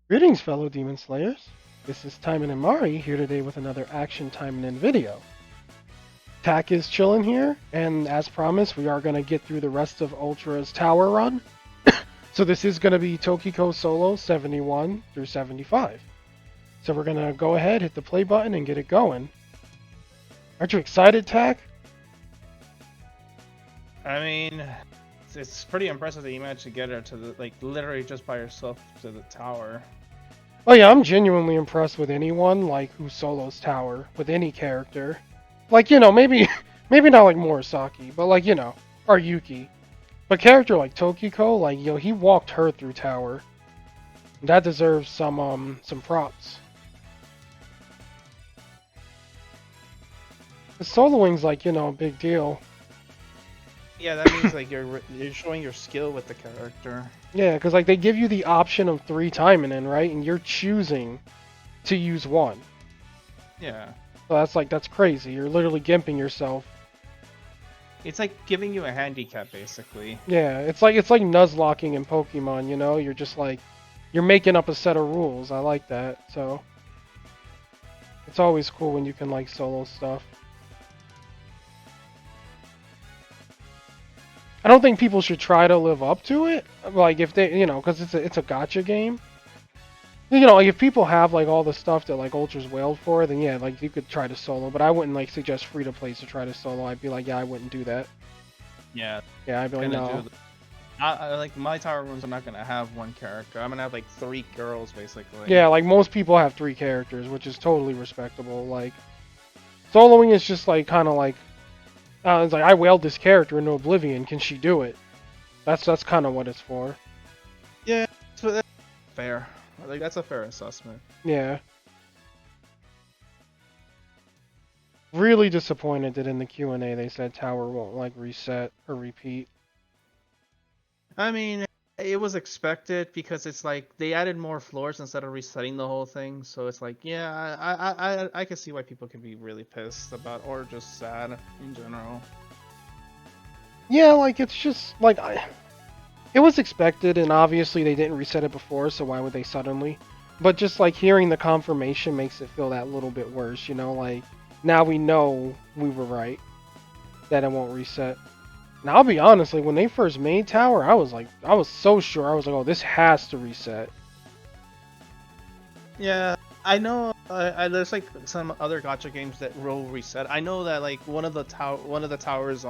Greetings, fellow Demon Slayers. This is Taimanin Mari here today with another Action Taimanin video. Tak is chilling here, and as promised, we are going to get through the rest of Ultra's Tower Run. So this is going to be Tokiko Solo 71 through 75. So we're going to go ahead, hit the play button, and get it going. Aren't you excited, Tak? I mean, it's pretty impressive that you managed to get her to the, like, literally just by yourself to the tower. Oh yeah, I'm genuinely impressed with anyone, like, who solos Tower, with any character. Like, maybe maybe not like Murasaki, but like, or Yuki. But character like Tokiko, like, he walked her through Tower. That deserves some props. The soloing's like, a big deal. Yeah, that means like you're showing your skill with the character. Yeah, because like they give you the option of 3 Taimanin, right? And you're choosing to use 1. Yeah. So that's crazy. You're literally gimping yourself. It's like giving you a handicap, basically. Yeah, it's like nuzlocking in Pokemon, You're just like you're making up a set of rules. I like that. So it's always cool when you can like solo stuff. I don't think people should try to live up to it. Like if they, because it's a gacha game. Like if people have like all the stuff that like Ultra's wailed for, then yeah, like you could try to solo. But I wouldn't like suggest free to play to try to solo. I'd be like, yeah, I wouldn't do that. Yeah. Yeah, I'd be like, no. Like my tower rooms are not gonna have 1 character. I'm gonna have like 3 girls, basically. Yeah, like most people have 3 characters, which is totally respectable. Like soloing is just like kind of like, it's like I wailed this character into oblivion. Can she do it? That's kind of what it's for. Yeah, so that's fair. Like that's a fair assessment. Yeah. Really disappointed that in the Q&A they said Tower won't like reset or repeat. I mean, it was expected because it's like they added more floors instead of resetting the whole thing. So it's like, yeah, I can see why people can be really pissed about or just sad in general. Yeah, like it's just like it was expected, and obviously they didn't reset it before, so why would they suddenly? But just like hearing the confirmation makes it feel that little bit worse, like now we know we were right that it won't reset. And I'll be honest, like when they first made Tower, I was so sure. I was like, oh, this has to reset. Yeah, I know. There's like some other gacha games that will reset. I know that like one of the towers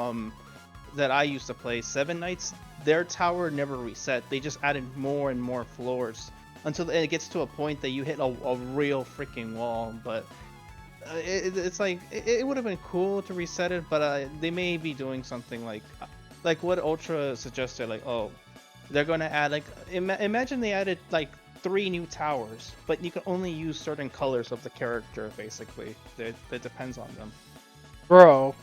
that I used to play, Seven Knights, their tower never reset. They just added more and more floors until it gets to a point that you hit a real freaking wall. But it's like it would have been cool to reset it, but they may be doing something like what Ultra suggested. Like, oh, they're gonna add like imagine they added like 3 new towers, but you can only use certain colors of the character. Basically, that depends on them. Bro,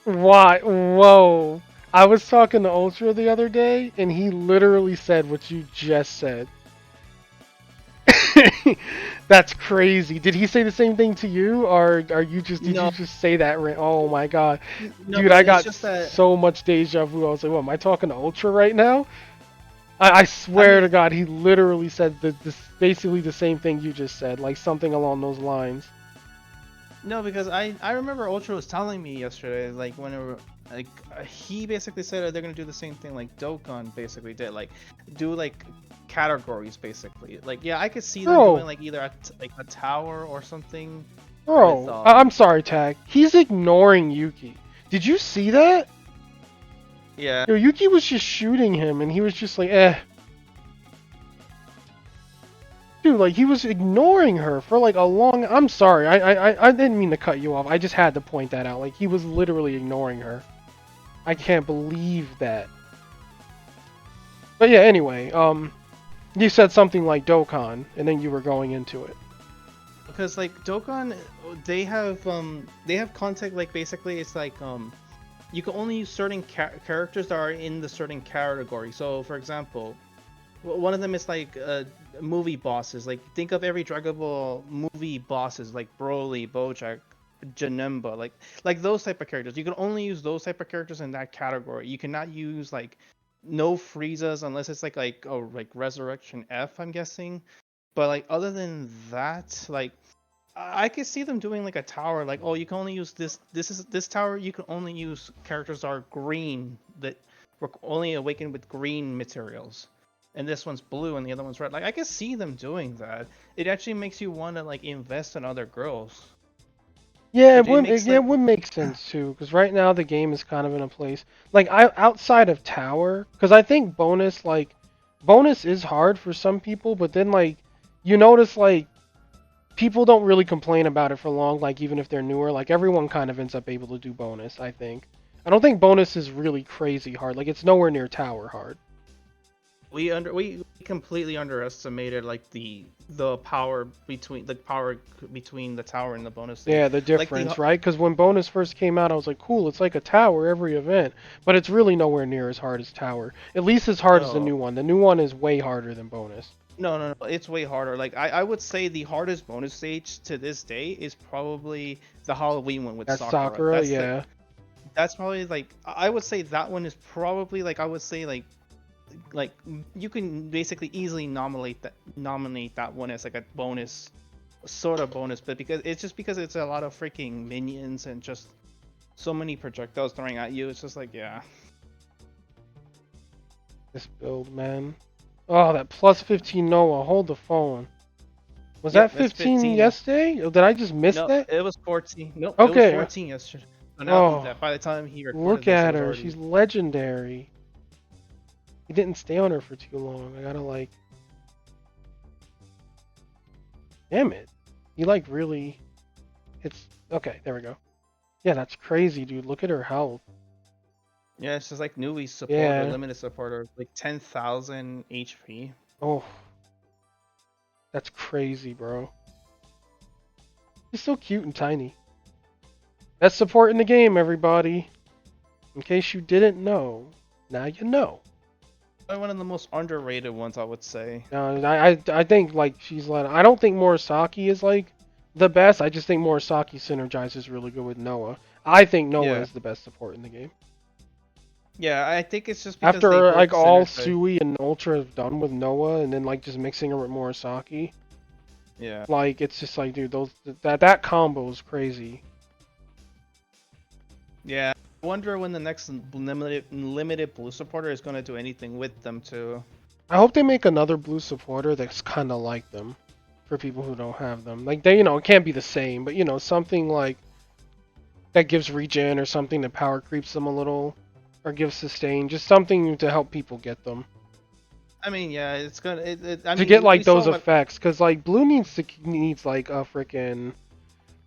why? Whoa. I was talking to Ultra the other day, and he literally said what you just said. That's crazy. Did he say the same thing to you, or are you just did No, you just say that? Oh my god, no, dude! I it's got just that. so much deja vu. I was like, what? Am I talking to Ultra right now? I I swear mean, to God, he literally said this basically the same thing you just said, like something along those lines. no, because I remember Ultra was telling me yesterday, like whenever like he basically said that they're gonna do the same thing like Dokkan basically did, like do like categories basically. Like yeah, I could see them doing Bro, like either like a tower or something with I'm sorry, Tag. He's ignoring Yuki. Did you see that? yeah. Yo, Yuki was just shooting him, and he was just like, eh. Dude, like, he was ignoring her for, like, a long... I'm sorry, I didn't mean to cut you off. I just had to point that out. Like, he was literally ignoring her. I can't believe that. But yeah, anyway, you said something like Dokkan, and then you were going into it. Because like Dokkan, they have content like basically it's like you can only use certain characters that are in the certain category. So for example, one of them is like movie bosses. Like think of every Dragon Ball movie bosses like Broly, Bojack, Janemba, like those type of characters. You can only use those type of characters in that category. You cannot use like no Friezas unless it's like oh like Resurrection F, I'm guessing. But like other than that, like I could see them doing like a tower, like, oh, you can only use this. This tower. You can only use characters that are green, that were only awakened with green materials, and this one's blue and the other one's red. Like I could see them doing that. It actually makes you want to like invest in other girls. Yeah, It makes yeah, it like would make sense too, because right now the game is kind of in a place like I outside of tower, because I think bonus is hard for some people, but then like you notice like people don't really complain about it for long, like even if they're newer, like everyone kind of ends up able to do bonus, I think. I don't think bonus is really crazy hard, like it's nowhere near tower hard. we completely underestimated like the power between the tower and the bonus stage. Yeah, the Like difference, right? Because when bonus first came out, I was like, cool, it's like a tower every event, but it's really nowhere near as hard as tower. At least as hard as the no. new one. The new one is way harder than bonus. No, it's way harder. Like I would say the hardest bonus stage to this day is probably the Halloween one with That's Sakura. Sakura, yeah. That's probably like I would say that one is probably like I would say like you can basically easily nominate that one as like a bonus sort of bonus, but because it's a lot of freaking minions and just so many projectiles throwing at you, it's just like yeah. This build, man. Oh, that plus 15 Noah. Hold the phone. Was Yep, that that's 15 15. Yeah. yesterday? Or did I just miss No, that? it was 14. No, it was Okay. 14 yesterday. So now Oh, that by the time he recorded look this, it at was her. already. She's legendary. He didn't stay on her for too long. I gotta like. Damn it. He like really. It's okay. There we go. Yeah, that's crazy, dude. Look at her health. Yeah, it's just like newbie support or Yeah. limited support or like 10,000 HP. Oh, that's crazy, bro. He's so cute and tiny. Best support in the game, everybody. In case you didn't know, now you know. Probably one of the most underrated ones, I would say. I think like she's like I don't think Murasaki is like the best. I just think Murasaki synergizes really good with Noah. I think Noah Yeah, is the best support in the game. yeah. I think it's just because they After both like all synergize. Sui and Ultra have done with Noah, and then like just mixing her with Murasaki, Yeah, like it's just like dude, those that combo is crazy. yeah. I wonder when the next limited blue supporter is gonna do anything with them too. I hope they make another blue supporter that's kind of like them, for people who don't have them. Like they, it can't be the same, but something like that gives regen or something that power creeps them a little, or gives sustain, just something to help people get them. I mean, yeah, it's gonna. I To mean, get we like saw those what. effects, cause like blue needs like a freaking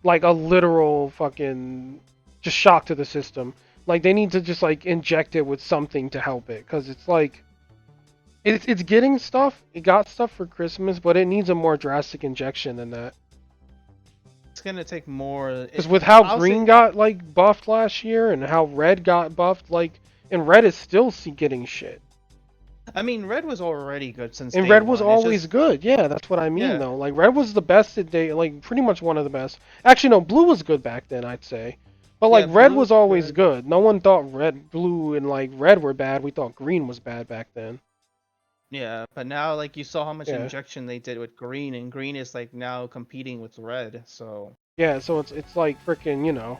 like a literal fucking just shock to the system. Like they need to just like inject it with something to help it, cause it's like it's getting stuff. It got stuff for Christmas, but it needs a more drastic injection than that. It's gonna take more. Because with how I'll green say. got like buffed last year and how red got buffed, like, and red is still getting shit. I mean, red was already good since And day red was one. It's always just good. Yeah, that's what I mean yeah, though. Like red was the best at day, like pretty much one of the best. Actually, no, blue was good back then, I'd say. But like yeah. red Blue was was always good. good. No one thought red, blue, and like red were bad. We thought green was bad back then. Yeah, but now like you saw how much Yeah. injection they did with green, and green is like now competing with red. So Yeah, so it's like freaking,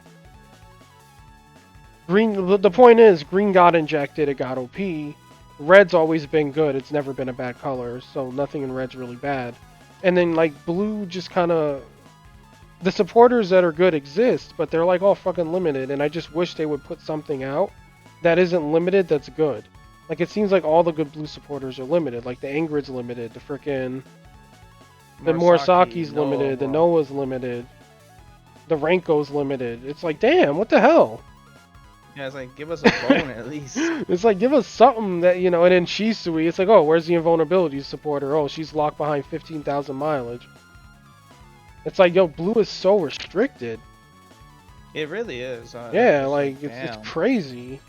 green. The point is, green got injected, it got OP. Red's always been good. It's never been a bad color, so nothing in red's really bad. And then like blue just kind of the supporters that are good exist, but they're like all fucking limited. And I just wish they would put something out that isn't limited that's good. Like it seems like all the good blue supporters are limited. Like the Angrid's limited, the Murasaki, Murasaki's limited, the Noah. Noah's limited, the Renko's limited. It's like damn, what the hell? Yeah, it's like give us a bone at least. It's like give us something that and then Shisui, it's like, oh, where's the invulnerability supporter? Oh, she's locked behind 15,000 mileage. It's like, yo, blue is so restricted. It really is. Yeah, Just like it's damn. crazy.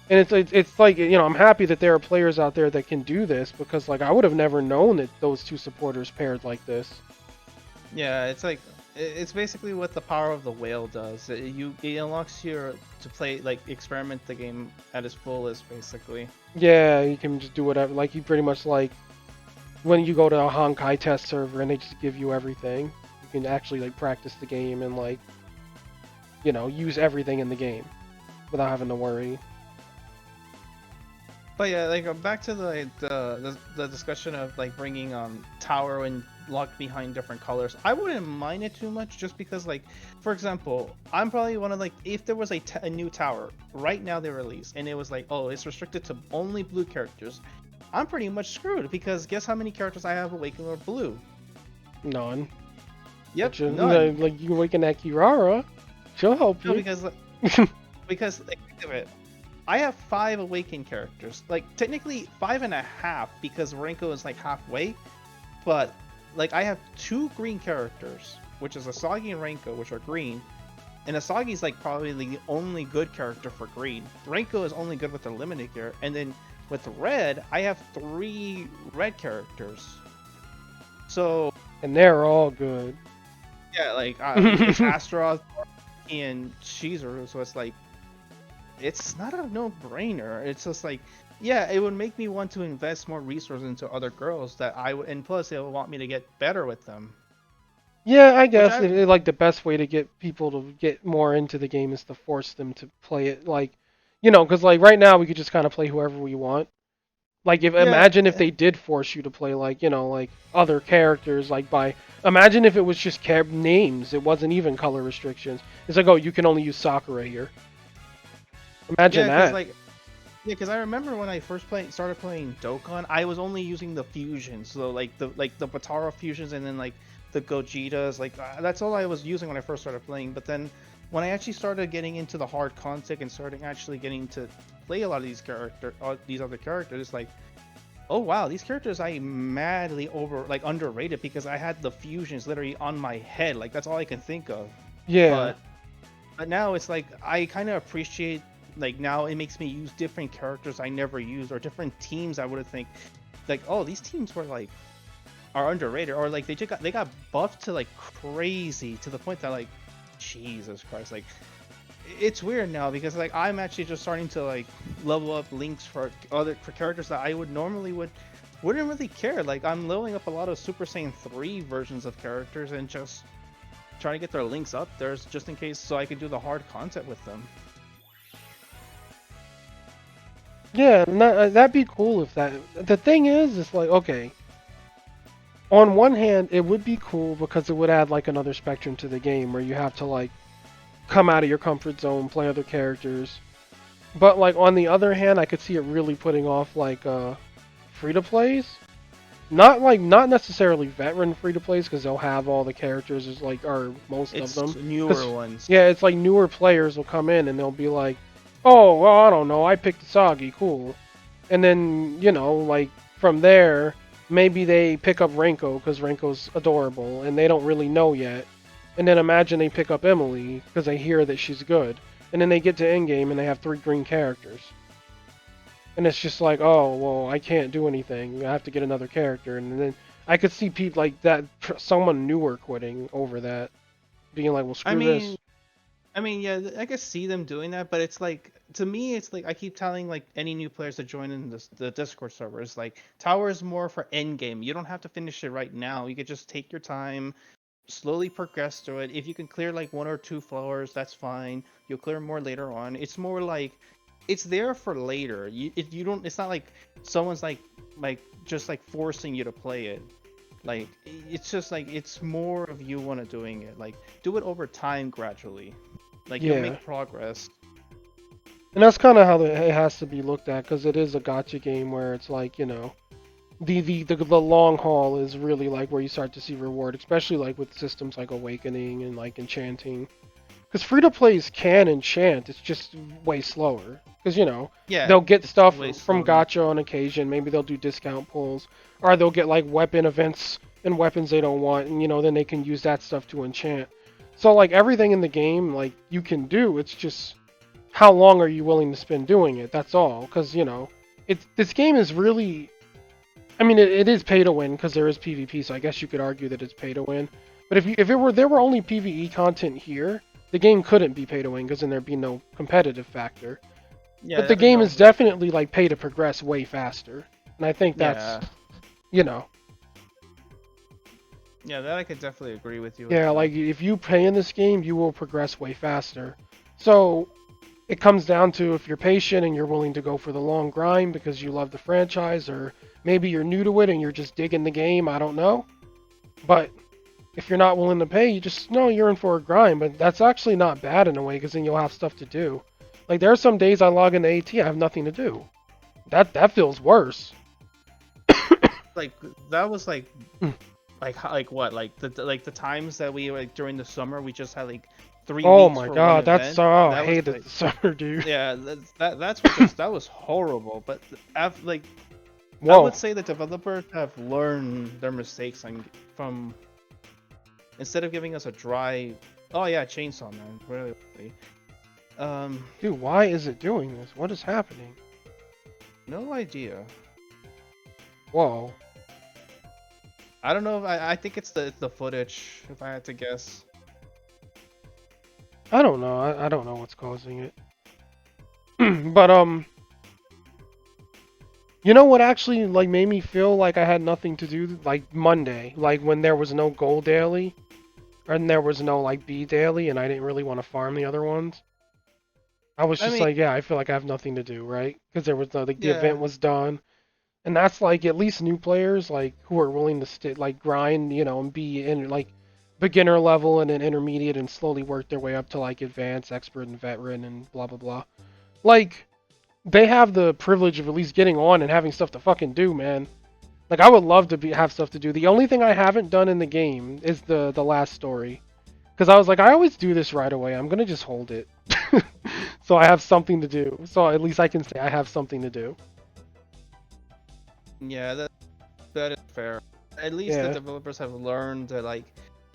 And it's like I'm happy that there are players out there that can do this because like I would have never known that those two supporters paired like this. Yeah, it's like it's basically what the power of the whale does. It unlocks your to play like experiment the game at its fullest, basically. Yeah, you can just do whatever. Like you pretty much like when you go to a Honkai test server and they just give you everything, you can actually like practice the game and like use everything in the game without having to worry. But yeah, like back to the discussion of like bringing tower and locked behind different colors. I wouldn't mind it too much, just because like, for example, I'm probably one of like, if there was a new tower right now they release and it was like, oh, it's restricted to only blue characters, I'm pretty much screwed, because guess how many characters I have awakened are blue? None. Yep, none. Like you awaken that Kirara, she'll help no, you. because like, think of it. I have 5 awakened characters. Like, technically 5.5, because Renko is like halfway. But, like, I have 2 green characters, which is Asagi and Renko, which are green. And Asagi is like probably the only good character for green. Renko is only good with the limited gear. And then with red, I have 3 red characters. So... And they're all good. Yeah, like, it's Astaroth and Shizuru, so it's like... It's not a no-brainer. It's just like, yeah, it would make me want to invest more resources into other girls that and plus they would want me to get better with them. Yeah, I guess like the best way to get people to get more into the game is to force them to play it like, because like right now we could just kind of play whoever we want. Like imagine if they did force you to play like like other characters imagine if it was just names, it wasn't even color restrictions. It's like, oh, you can only use Sakura here. Imagine that. Yeah, because I remember when I first started playing Dokkan, I was only using the fusions, so like the Batara fusions and then like the Gojitas, like that's all I was using when I first started playing. But then when I actually started getting into the hard content and starting actually getting to play a lot of these other characters, it's like, oh wow, these characters I madly underrated, because I had the fusions literally on my head, like that's all I can think of. Yeah. But now it's like I kind of appreciate. Like now it makes me use different characters I never used, or different teams I would have think like, oh, these teams were like are underrated, or like they got buffed to like crazy, to the point that like, Jesus Christ, like it's weird now, because like I'm actually just starting to like level up links for characters that I wouldn't really care. Like I'm leveling up a lot of Super Saiyan 3 versions of characters and just trying to get their links up there just in case, so I can do the hard content with them. Yeah, that'd be cool if that... The thing is, it's like, okay, on one hand, it would be cool because it would add like another spectrum to the game where you have to like come out of your comfort zone, play other characters. But like on the other hand, I could see it really putting off like free-to-plays. Not necessarily veteran free-to-plays, because they'll have all the characters, or most of them. It's newer ones. Yeah, it's like newer players will come in and they'll be like, oh, well, I don't know, I picked Asagi, cool. And then, like, from there, maybe they pick up Renko, because Renko's adorable, and they don't really know yet. And then imagine they pick up Emily, because they hear that she's good. And then they get to endgame, and they have 3 green characters. And it's just like, oh, well, I can't do anything, I have to get another character. And then I could see people like that, someone newer quitting over that. Being like, well, screw this. I mean, yeah, I can see them doing that, but it's like, to me, it's like I keep telling like any new players to join in the Discord server. It's like, tower is more for end game. You don't have to finish it right now. You could just take your time, slowly progress through it. If you can clear like 1 or 2 floors, that's fine. You'll clear more later on. It's more like, it's there for later. You don't. It's not like someone's like just like forcing you to play it. Like it's just like, it's more of you want to doing it. Like do it over time gradually. Like you'll make progress. And that's kind of how it has to be looked at, because it is a gacha game where it's like, the long haul is really like where you start to see reward, especially like with systems like Awakening and like Enchanting. Because free-to-plays can enchant, it's just way slower. Because, they'll get stuff from gacha on occasion, maybe they'll do discount pulls, or they'll get like weapon events and weapons they don't want, and then they can use that stuff to enchant. So like everything in the game, like you can do, it's just how long are you willing to spend doing it, that's all. Because, this game is really... I mean, it is pay to win because there is PvP, so I guess you could argue that it's pay to win. But if there were only PvE content here, the game couldn't be pay to win, because then there'd be no competitive factor. Yeah, but the game is definitely like pay to progress way faster. And I think that's, Yeah, that I could definitely agree with you with Yeah, that. like if you pay in this game, you will progress way faster. So it comes down to if you're patient and you're willing to go for the long grind because you love the franchise, or maybe you're new to it and you're just digging the game. I don't know. But if you're not willing to pay, you just know you're in for a grind. But that's actually not bad in a way because then you'll have stuff to do. Like there are some days I log into AT, I have nothing to do. That feels worse. Like that was like what like the times that we like during the summer we just had like 3 Oh weeks my for one god, that's event. so. Oh, I That was hated like the summer, dude. yeah, that's what just that was horrible. But like I would Whoa. say the developers have learned their mistakes and from instead of giving us a dry, oh yeah, chainsaw man, really. Um, Dude, why is it doing this? What is happening? no idea. Whoa. I don't know if I think it's the footage if I had to guess. I don't know. I don't know what's causing it. But you know what actually like made me feel like I had nothing to do like Monday, like when there was no gold daily and there was no like B daily and I didn't really want to farm the other ones. I was I just mean, like, yeah, I feel like I have nothing to do, right? Because there was no, like the yeah, event was done. And that's like at least new players like who are willing to like grind, and be in like beginner level and then intermediate and slowly work their way up to like advanced, expert, and veteran and blah blah blah. Like they have the privilege of at least getting on and having stuff to fucking do, man. Like I would love to have stuff to do. The only thing I haven't done in the game is the last story, because I was like, I always do this right away. I'm gonna just hold it, so I have something to do. So at least I can say I have something to do. yeah, that is fair. At least the Yeah. developers have learned to like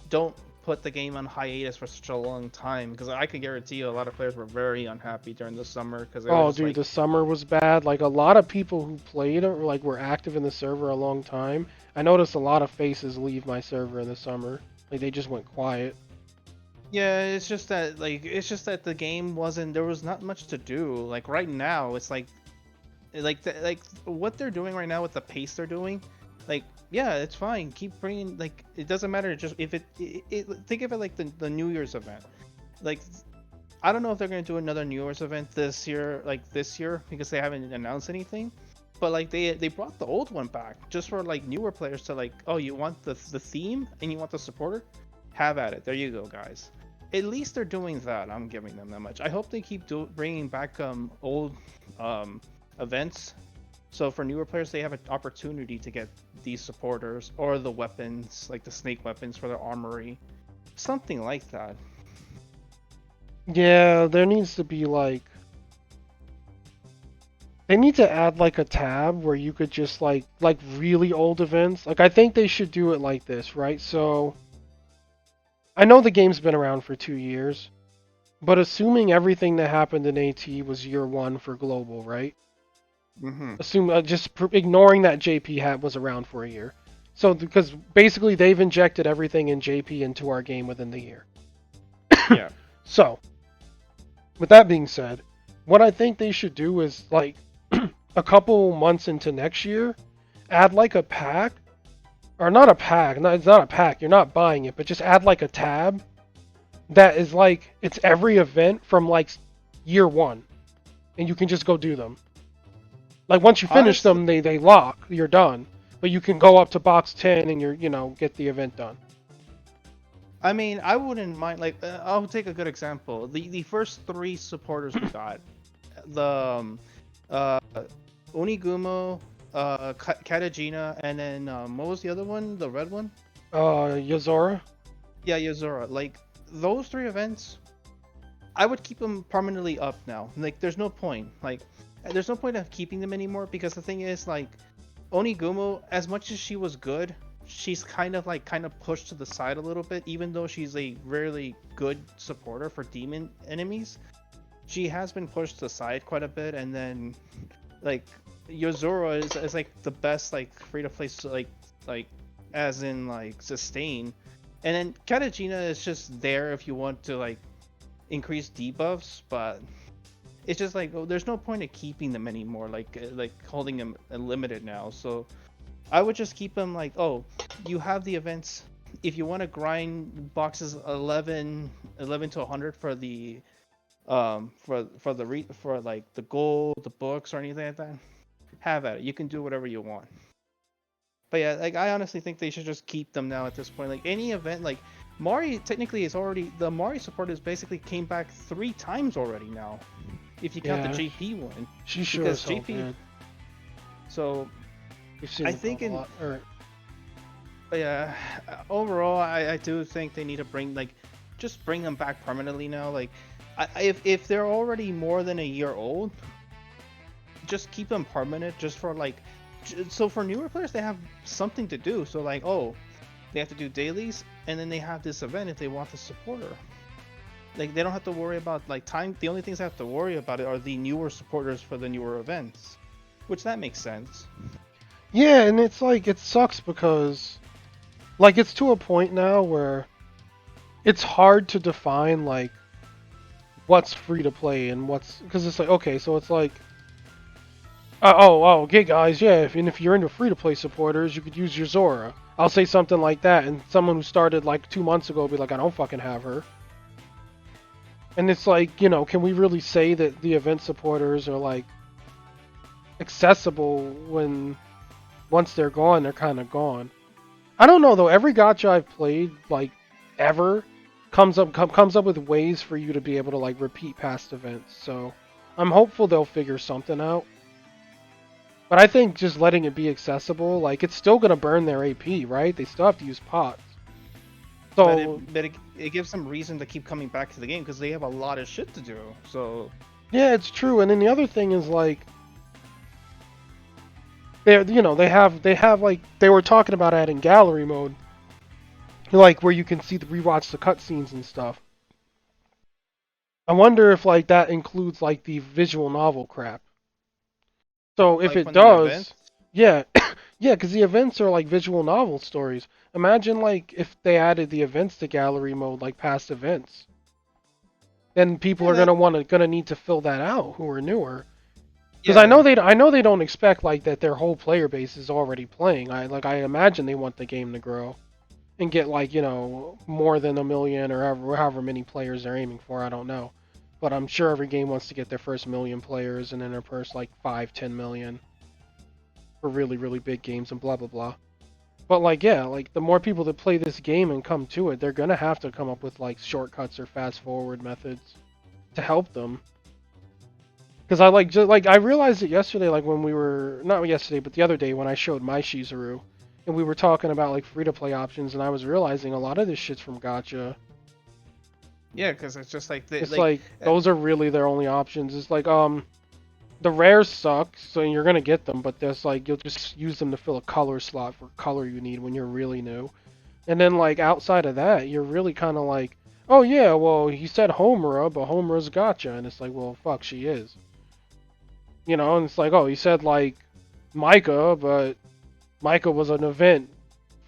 don't put the game on hiatus for such a long time because I can guarantee you a lot of players were very unhappy during the summer because they were Oh, just dude, like, the summer was bad. Like a lot of people who played or like were active in the server a long time. I noticed a lot of faces leave my server in the summer. Like they just went quiet. yeah, it's just that the game wasn't there was not much to do. Like right now, it's like what they're doing right now with the pace they're doing, like yeah, it's fine. Keep bringing like it doesn't matter. Just if think of it like the New Year's event. Like I don't know if they're gonna do another New Year's event this year because they haven't announced anything. But like they brought the old one back just for like newer players to like, oh, you want the theme and you want the supporter, have at it. There you go, guys. At least they're doing that. I'm giving them that much. I hope they keep bringing back old um events. So for newer players, they have an opportunity to get these supporters or the weapons, like the snake weapons for their armory, something like that. Yeah, there needs to be like they need to add like a tab where you could just like really old events. Like I think they should do it like this, right? So I know the game's been around for 2 years, but assuming everything that happened in AT was year one for global, right? Mm-hmm. Assume just ignoring that JP hat was around for a year. So because basically they've injected everything in JP into our game within the year. Yeah. So with that being said, what I think they should do is like a couple months into next year, add like a pack, or not a pack. No, it's not a pack. You're not buying it, but just add like a tab that is like it's every event from like year one, and you can just go do them. Like once you finish Honestly, them, they lock. You're done. But you can go up to box 10 and you're get the event done. I mean, I wouldn't mind. Like, I'll take a good example. The first three supporters we got, the uh, Unigumo, Katagina, and then what was the other one? The red one? Yazora. Yeah, Yozora. Like those three events, I would keep them permanently up now. Like, there's no point. Like, there's no point of keeping them anymore because the thing is, like, Onigumo, as much as she was good, she's kind of pushed to the side a little bit. Even though she's a really good supporter for demon enemies, she has been pushed to the side quite a bit. And then, like, Yozora is like the best like free to play like as in like sustain. And then Katagina is just there if you want to like increase debuffs, but it's just like, oh, there's no point of keeping them anymore. Like holding them limited now. So I would just keep them like, oh, you have the events if you want to grind boxes 11 to 100 for the for like the gold, the books, or anything like that, have at it. You can do whatever you want. But yeah, like I honestly think they should just keep them now at this point. Like any event, like Mari technically is already the Mari supporters basically came back 3 times already now, if you count the Yeah, JP one. she sure Because as hell JP, did. so We've seen I it think a lot. but yeah, overall I do think they need to just bring them back permanently now. Like if they're already more than a year old, just keep them permanent just for like so for newer players they have something to do. So like, oh, they have to do dailies and then they have this event if they want the supporter. Like they don't have to worry about like time. The only things they have to worry about are the newer supporters for the newer events, which that makes sense. Yeah, and it's like it sucks because like it's to a point now where it's hard to define like what's free to play and what's because it's like okay, so it's like okay guys, yeah, if you're into free to play supporters, you could use your Zora. I'll say something like that, and someone who started like 2 months ago will be like, I don't fucking have her. And it's like, can we really say that the event supporters are like accessible when once they're gone, they're kind of gone? I don't know though. Every gacha I've played, like ever, comes up with ways for you to be able to like repeat past events. So I'm hopeful they'll figure something out. But I think just letting it be accessible, like it's still gonna burn their AP, right? They still have to use pots. But So it gives them reason to keep coming back to the game because they have a lot of shit to do. So yeah, it's true. And then the other thing is like they have like they were talking about adding gallery mode, like where you can see the rewatch the cutscenes and stuff. I wonder if like that includes like the visual novel crap. So if like it from the event, does, yeah, yeah, because the events are like visual novel stories. Imagine like if they added the events to gallery mode, like past events. Then people yeah, are that gonna need to fill that out who are newer. Because yeah, I know they don't expect like that their whole player base is already playing. I imagine they want the game to grow and get like more than a million or however many players they're aiming for. I don't know, but I'm sure every game wants to get their first million players and then their first like 5-10 million for really big games and blah blah blah. But like yeah, like the more people that play this game and come to it, they're gonna have to come up with like shortcuts or fast forward methods to help them. Because I like just like I realized it yesterday, like when we were not yesterday, but the other day when I showed my Shizuru, and we were talking about like free to play options, and I was realizing a lot of this shit's from Gacha. yeah, because it's just like It's like uh, those are really their only options. It's like the rares suck, so you're gonna get them, but there's like you'll just use them to fill a color slot for color you need when you're really new. And then like outside of that, you're really kind of like, oh yeah, well he said Homura, but Homura's Gacha, and it's like, well fuck, she is. And it's like, oh, he said like Micah, but Micah was an event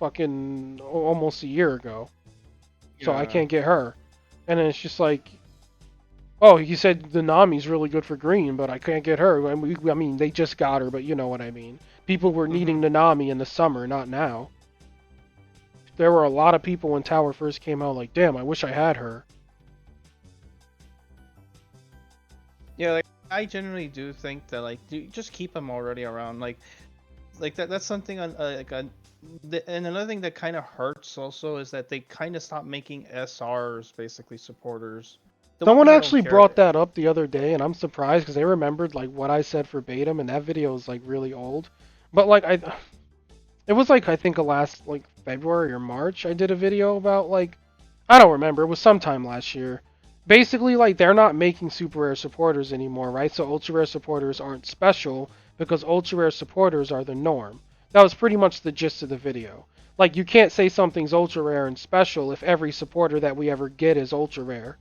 fucking almost a year ago, so I yeah. can't get her. And then it's just like, oh, he said the Nami's really good for green, but I can't get her. I mean, they just got her, but you know what I mean. People were Mm-hmm. needing the Nami in the summer, not now. There were a lot of people when Tower first came out like, damn, I wish I had her. Yeah, like I generally do think that like just keep them already around. Like that's something on and another thing that kind of hurts also is that they kind of stopped making SRs basically supporters. The Someone ones I don't actually brought care. that up the other day, and I'm surprised because they remembered like what I said verbatim, and that video is like really old. But like it was like I think last like February or March I did a video about like I don't remember. It was sometime last year. Basically, like they're not making super rare supporters anymore, right? So ultra rare supporters aren't special because ultra rare supporters are the norm. That was pretty much the gist of the video. Like you can't say something's ultra rare and special if every supporter that we ever get is ultra rare.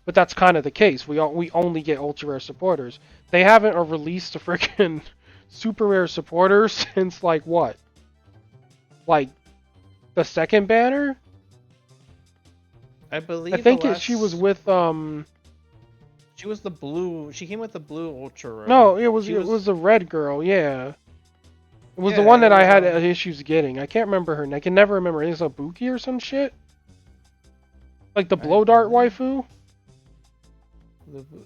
But that's kind of the case. We only get ultra rare supporters. They haven't released a freaking super rare supporter since like what? Like the second banner? I I believe the think she was last with she was the blue. She came with the blue ultra rare. no, it was She it was was a red girl, yeah. It was the Yeah, one it that I was had issues getting. I can't remember her name. I can never remember. Is it Buki or some shit? Like the I blow dart believe waifu?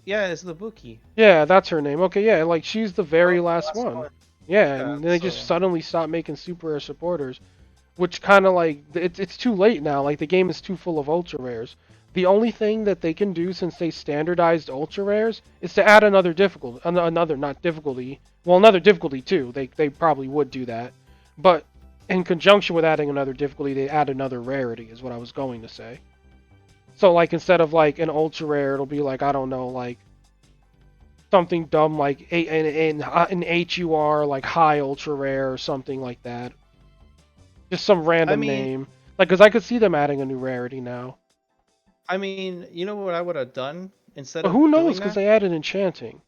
yeah, it's the Buki. Yeah, that's her name. Okay, yeah, like she's the That very was the last last one. one. Yeah, Yeah, and then they just so suddenly stopped making super rare supporters, which kind of like it's too late now. Like the game is too full of ultra rares. The only thing that they can do since they standardized ultra rares is to add another difficulty, another not difficulty, well another difficulty too. They probably would do that, but in conjunction with adding another difficulty, they add another rarity is what I was going to say. So like instead of like an ultra rare, it'll be like I don't know like something dumb like an HUR like high ultra rare or something like that. Just some I random mean, name. Like, because I could see them adding a new rarity now. you know what I would have done instead But of who knows? doing Because that? they added enchanting.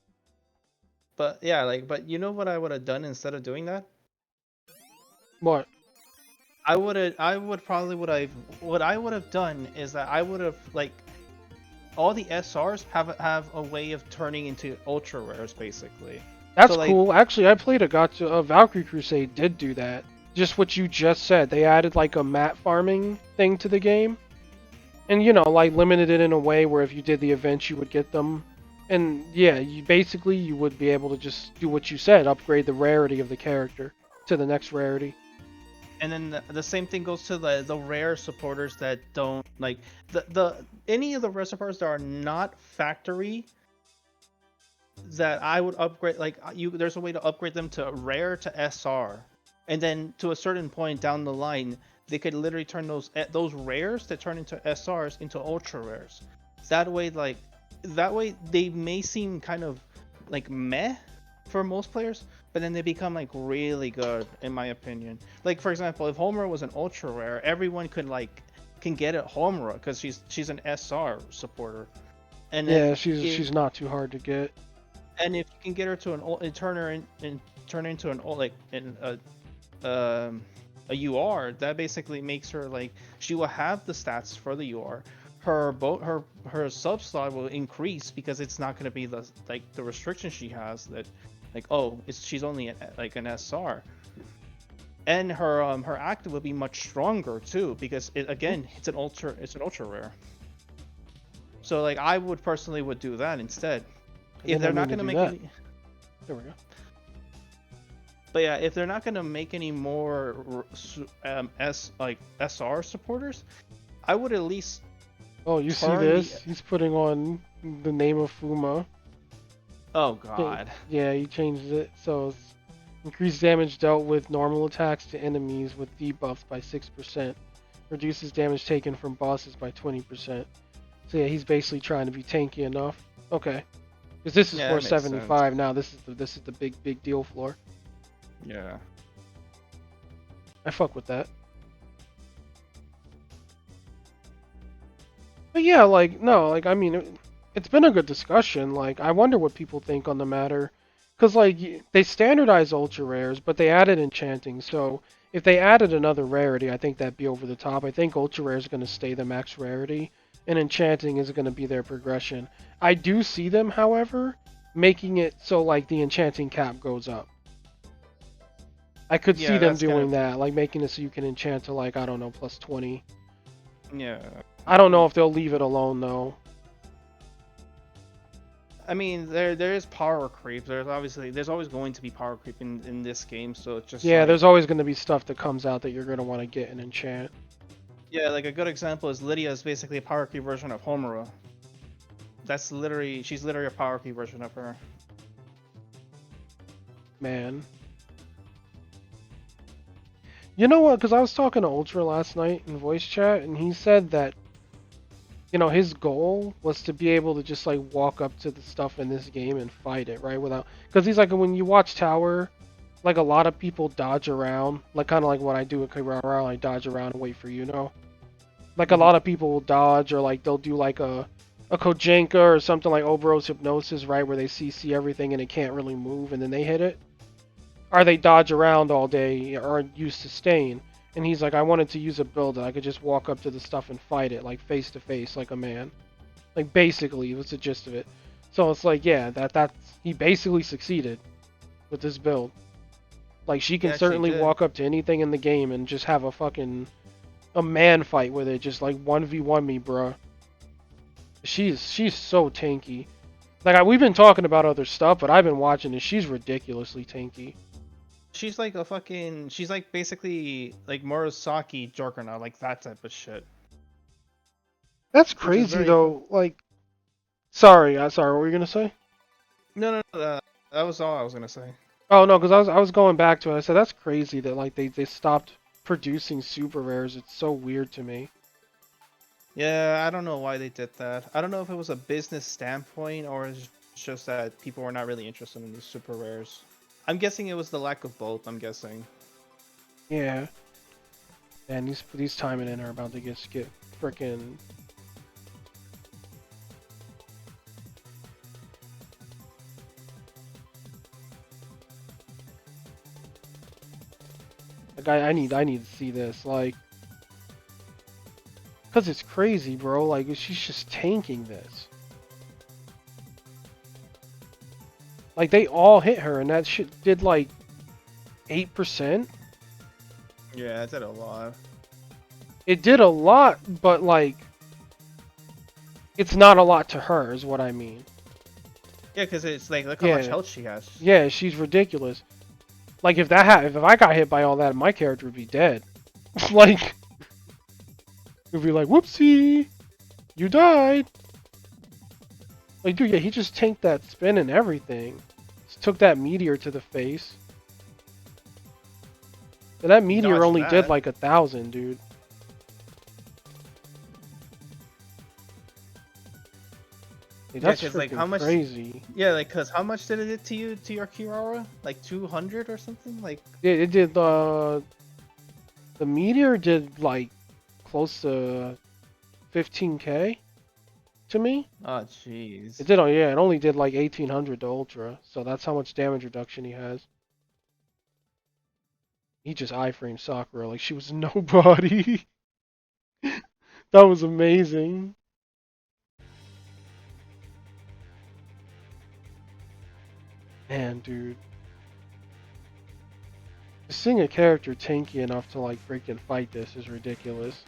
But yeah, like, but you know what I would have done instead of doing that? What? I would probably what I would have done is that I would have like all the SRs have a way of turning into ultra rares basically. So That's like, cool. Actually, I played a Valkyrie Crusade did do that. Just what you just said. They added like a mat farming thing to the game. And, like limited it in a way where if you did the events, you would get them. And yeah, you would be able to just do what you said, upgrade the rarity of the character to the next rarity. and then the same thing goes to the rare supporters that don't like the any of the rare supporters that are not factory that I would upgrade. Like there's a way to upgrade them to rare to SR, and then to a certain point down the line, they could literally turn those rares that turn into SRs into ultra rares. That way, they may seem kind of like meh for most players, but then they become like really good in my opinion. Like for example, if Homura was an ultra rare, everyone can get it Homura because she's an SR supporter, and Yeah, then she's not too hard to get. and if you can get her to and turn her and turn into an like in a UR, that basically makes her like she will have the stats for the UR. Her sub slot will increase because it's not going to be the restriction she has that like she's only like an SR. And her active will be much stronger too because it's an ultra rare. So like I would personally would do that instead. I If didn't they're mean not to going to do make that. any There we go. But yeah, if they're not gonna make any more SR supporters, I would at least Oh, you see turn the. this? He's putting on the name of Fuma. Oh Okay, God. yeah, he changed it. So it's increased damage dealt with normal attacks to enemies with debuffs by 6%. Reduces damage taken from bosses by 20%. So yeah, he's basically trying to be tanky enough. Okay. Because this is Yeah, that makes sense. 475 now. This is the big deal floor. Yeah. I fuck with that. But yeah, like no, like I mean, it's been a good discussion. Like I wonder what people think on the matter, because like they standardized ultra rares, but they added enchanting. So if they added another rarity, I think that'd be over the top. I think ultra rare is going to stay the max rarity, and enchanting is going to be their progression. I do see them, however, making it so like the enchanting cap goes up. I could see Yeah, them that's gonna. doing that, like making it so you can enchant to like I don't know plus 20. Yeah. I don't know if they'll leave it alone though. I mean, there is power creep. There's always going to be power creep in this game. So it's just Yeah, like there's always going to be stuff that comes out that you're going to want to get and enchant. yeah, like a good example is Lydia is basically a power creep version of Homura. She's literally a power creep version of her. Man. You know what? Because I was talking to Ultra last night in voice chat, and he said that, his goal was to be able to just like walk up to the stuff in this game and fight it, right? Without, because he's like, when you watch Tower, like a lot of people dodge around, like kind of like what I do at Categorized, I dodge around and wait for Like a lot of people will dodge, or like they'll do like a Kojenka or something like Oberos Hypnosis, right, where they see everything and it can't really move, and then they hit it. Or they dodge around all day or use sustain. And he's like, I wanted to use a build that I could just walk up to the stuff and fight it, like face to face, like a man. Like basically, was the gist of it. So it's like, yeah, that's he basically succeeded with this build. Like she can Yeah, she certainly did. walk up to anything in the game and just have a man fight with it, just like 1v1 me, bruh. She's so tanky. Like we've been talking about other stuff, but I've been watching and she's ridiculously tanky. She's like a fucking. She's like basically like Murasaki Juggernaut, like that type of shit. That's Which is crazy very. though. Like, sorry, what were you gonna say? No. That was all I was gonna say. Oh no, because I was going back to it. I said that's crazy that like they stopped producing super rares. It's so weird to me. Yeah, I don't know why they did that. I don't know if it was a business standpoint or it's just that people were not really interested in these super rares. I'm guessing it was the lack of both. I'm guessing. Yeah, and these Taimanin are about to get freaking. Like I need to see this like, cause it's crazy, bro. Like she's just tanking this. Like they all hit her, and that shit did like 8%. Yeah, I did a lot. It did a lot, but like it's not a lot to her, is what I mean. Yeah, because it's like look how much Yeah, health she has. yeah, she's ridiculous. Like if I got hit by all that, my character would be dead. Like it'd be like, whoopsie, you died. Like dude, yeah, he just tanked that spin and everything. Just took that meteor to the face. And that He meteor dodged only did that. like 1,000, dude. Like, Yeah, that's because like how freaking much? crazy. Yeah, like because how much did it do to you to your Kirara? Like 200 or something? Like It did the meteor did like close to 15k to me. oh jeez. It did, oh yeah, it only did like 1800 to Ultra, so that's how much damage reduction he has. He just iframed Sakura like she was nobody. That was amazing. Man, dude. Seeing a character tanky enough to like freaking fight this is ridiculous.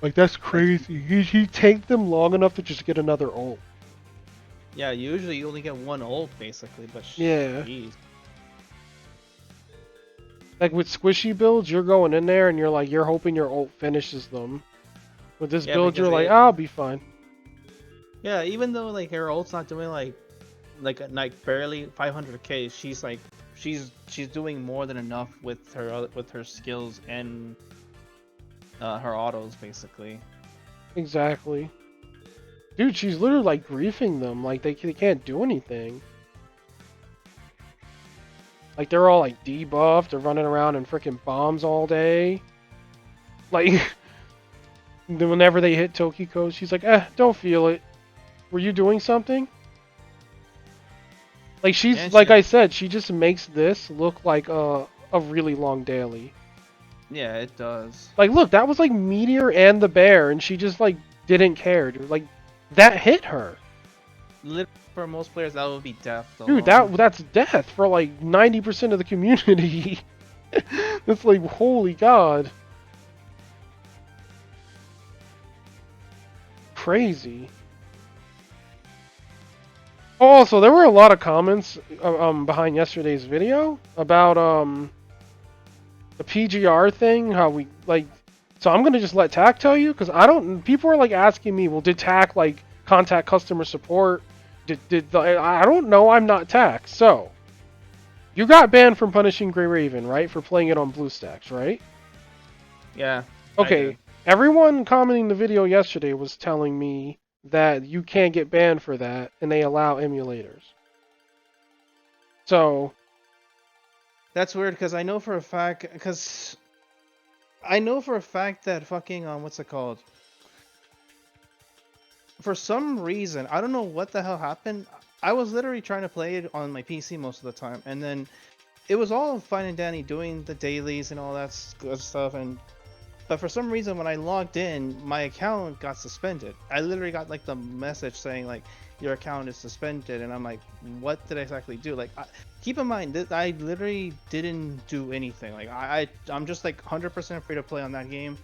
Like that's Like crazy. He tanked them long enough to just get another ult. yeah, usually you only get one ult basically, but Yeah. jeez. Like with squishy builds, you're going in there and you're hoping your ult finishes them. With this Yeah, build, because you're like, it. I'll be fine. Yeah, even though like her ult's not doing like barely 500k, she's doing more than enough with her skills and her autos basically. Exactly. Dude, she's literally like griefing them. Like they can't do anything. Like they're all like debuffed. They're running around in freaking bombs all day. Like then whenever they hit Tokiko, she's like, don't feel it. Were you doing something? Like she's And like she, I said, she just makes this look like a really long daily. yeah, it does. Like look, that was like Meteor and the bear, and she just like didn't care, dude. Like that hit her. Literally, for most players, that would be death Dude, alone. that's death for like 90% of the community. That's like holy god. Crazy. Oh, so there were a lot of comments behind yesterday's video about the PGR thing, how we like. So I'm gonna just let Tack tell you because I don't. People are like asking me, well, did Tack like contact customer support? I don't know. I'm not Tack. So you got banned from punishing Grey Raven, right, for playing it on BlueStacks, right? Yeah. I Okay. did. Everyone commenting the video yesterday was telling me that you can't get banned for that, and they allow emulators. So That's weird because I know for a fact that fucking what's it called? For some reason, I don't know what the hell happened. I was literally trying to play it on my PC most of the time, and then it was all fine and dandy doing the dailies and all that good stuff. But for some reason, when I logged in, my account got suspended. I literally got like the message saying like your account is suspended, and I'm like, what did I exactly do? Like, keep in mind that I literally didn't do anything. Like, I'm just like 100% free to play on that game.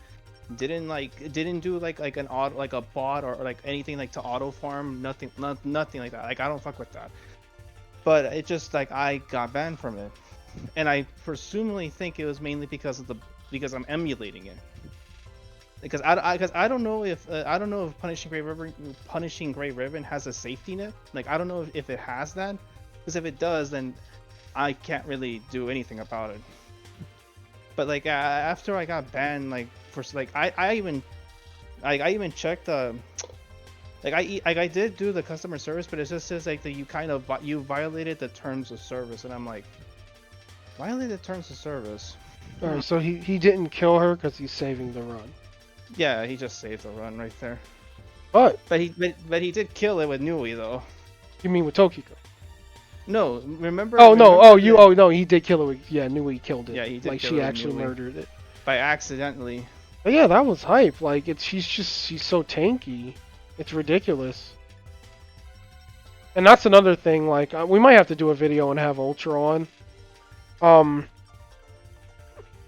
Didn't do like an auto, like a bot or like anything like to auto farm. Nothing, nothing like that. Like, I don't fuck with that. But it just like I got banned from it, and I presumably think it was mainly because I'm emulating it. Because I don't know if Punishing Gray Ribbon has a safety net. Like, I don't know if it has that. Because if it does, then I can't really do anything about it. But like after I got banned, like for like I even checked I did do the customer service, but it just says like that you violated the terms of service, and I'm like, violated terms of service. Alright, so he didn't kill her because he's saving the run. Yeah, he just saved the run right there. But he did kill it with Nui though. you mean with Tokiko? No, remember? Oh no! Oh no! He did kill it. With, yeah, Nui killed it. Yeah, he did. Like, she actually murdered it by accidentally. But yeah, that was hype. Like, she's so tanky. It's ridiculous. And that's another thing. Like, we might have to do a video and have Ultra on.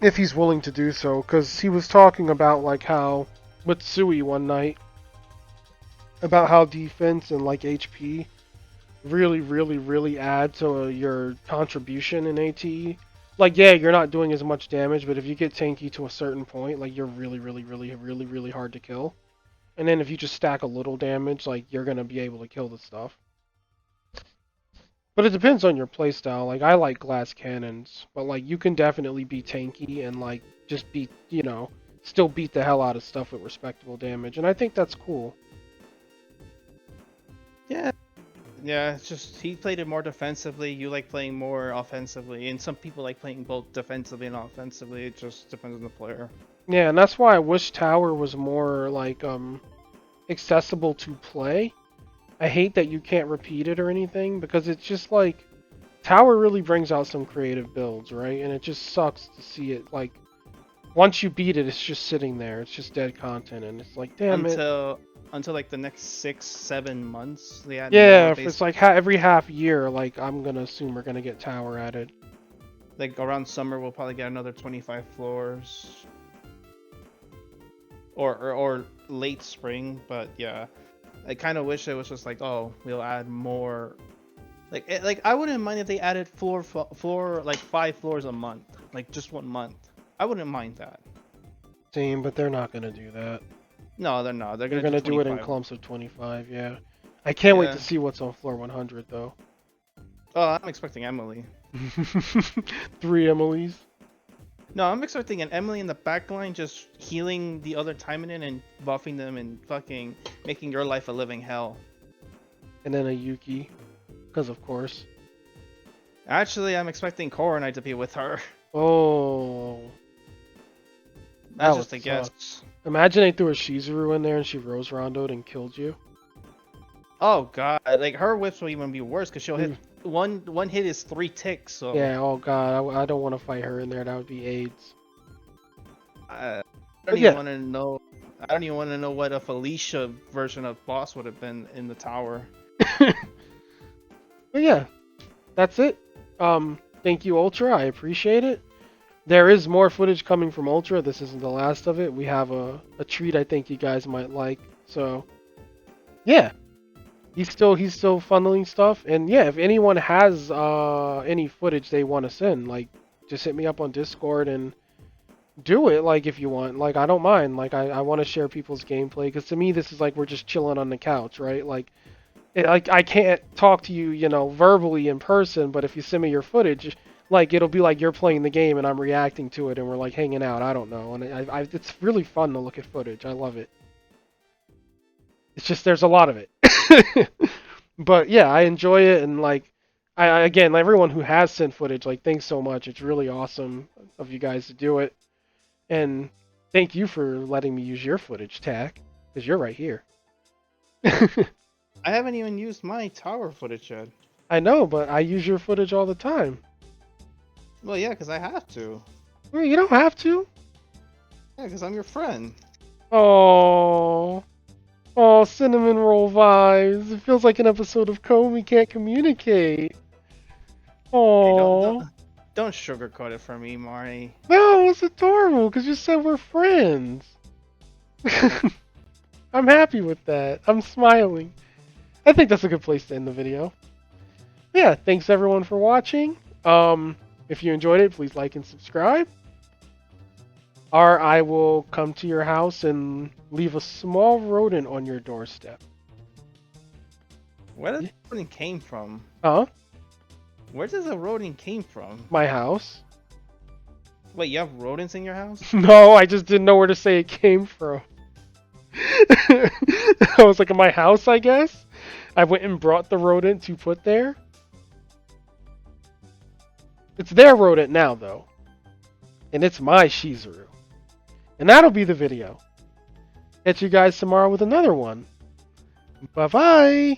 If he's willing to do so, because he was talking about like how with Sui one night about how defense and like HP really add to your contribution in ATE. Like, yeah, you're not doing as much damage, but if you get tanky to a certain point, like, you're really hard to kill. And then if you just stack a little damage, like, you're gonna be able to kill the stuff. But it depends on your playstyle. Like, I like glass cannons, but like, you can definitely be tanky and like just beat, still beat the hell out of stuff with respectable damage, and I think that's cool. Yeah, it's just he played it more defensively. You like playing more offensively, and some people like playing both defensively and offensively. It just depends on the player. Yeah, and that's why I wish Tower was more like accessible to play. I hate that you can't repeat it or anything, because it's just like Tower really brings out some creative builds, right? And it just sucks to see it like once you beat it, it's just sitting there. It's just dead content, and it's like, damn it. Until like the next 6-7 months, they add. Yeah, if it's like every half year, like I'm gonna assume we're gonna get Tower added. Like around summer, we'll probably get another 25 floors, or late spring. But yeah, I kind of wish it was just like, oh, we'll add more. Like I wouldn't mind if they added floor like 5 floors a month, like just 1 month. I wouldn't mind that. Same, but they're not gonna do that. No, they're not. They're gonna do it in clumps of 25. Yeah, I can't wait to see what's on floor 100 though. Oh, I'm expecting Emily. 3 Emilys. No, I'm expecting an Emily in the backline just healing the other Taimanin and buffing them and fucking making your life a living hell. And then a Yuki, because of course. Actually, I'm expecting Koronite to be with her. Oh. That's just a guess. Imagine they threw a Shizuru in there and she Rose Rondo'd and killed you. Oh god, like her whips will even be worse because she'll hit one hit is 3 ticks. So yeah, oh god, I don't want to fight her in there. That would be AIDS. I don't even want to know. I don't even want to know what a Felicia version of boss would have been in the tower. But yeah, that's it. Thank you, Ultra. I appreciate it. There is more footage coming from Ultra. This isn't the last of it. We have a treat I think you guys might like. So, yeah. He's still funneling stuff. And yeah, if anyone has any footage they want to send, like, just hit me up on Discord and do it, like, if you want. Like, I don't mind. Like, I want to share people's gameplay. Because to me, this is like we're just chilling on the couch, right? Like, I can't talk to you, verbally in person. But if you send me your footage, like, it'll be like you're playing the game and I'm reacting to it and we're like hanging out. I don't know. And it's really fun to look at footage. I love it. It's just there's a lot of it. But yeah, I enjoy it. And like, again, everyone who has sent footage, like, thanks so much. It's really awesome of you guys to do it. And thank you for letting me use your footage, Tack, because you're right here. I haven't even used my tower footage yet. I know, but I use your footage all the time. Well, yeah, because I have to. Well, you don't have to. Yeah, because I'm your friend. Oh, oh, cinnamon roll vibes. It feels like an episode of Code We Can't Communicate. Hey, Oh, don't sugarcoat it for me, Marty. no, it's adorable because you said we're friends. I'm happy with that. I'm smiling. I think that's a good place to end the video. Yeah, thanks everyone for watching. If you enjoyed it, please like and subscribe. Or I will come to your house and leave a small rodent on your doorstep. Where does the rodent came from? Huh? Where does the rodent came from? My house? Wait, you have rodents in your house? No, I just didn't know where to say it came from. I was like, in my house, I guess? I went and brought the rodent to put there. It's their rodent now, though. And it's my Shizuru. And that'll be the video. Catch you guys tomorrow with another one. Bye-bye!